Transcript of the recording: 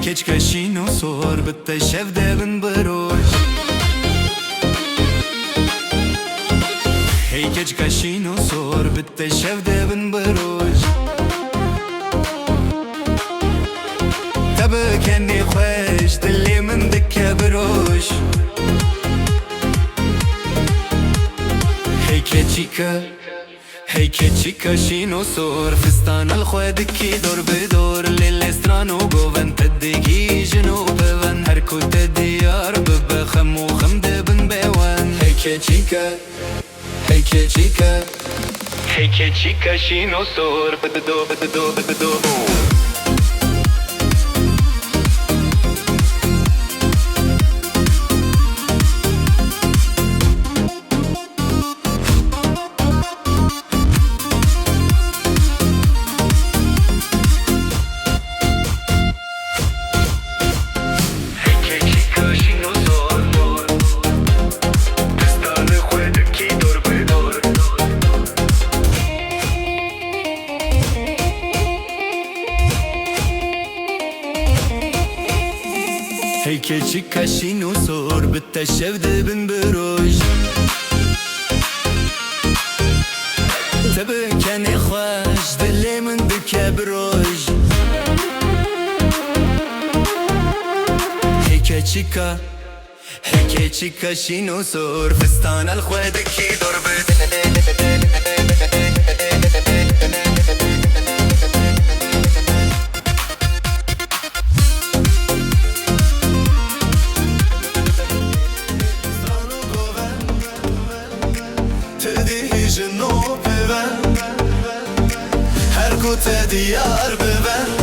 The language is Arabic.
هيك كشين وصور بالتشف دبن بروش هيك كشين وصور بالتشف دبن بروش تبكني خوش دلي من دكة بروش هيك تشيكا شينو صور فستان الخوادكي دور بدور للستران وقوفن تدكي جنوب بن هركو تديار ببخم وخم دبن بيوان هيك تشيكا شينو صور بدو هيك تشيكا شينو صور بالتشف دبن بروش تبكني خوش دلي من دكة بروش هيك تشيكا شينو صور فستان الخوادكي دور جنوب ببن هركو تديار ببن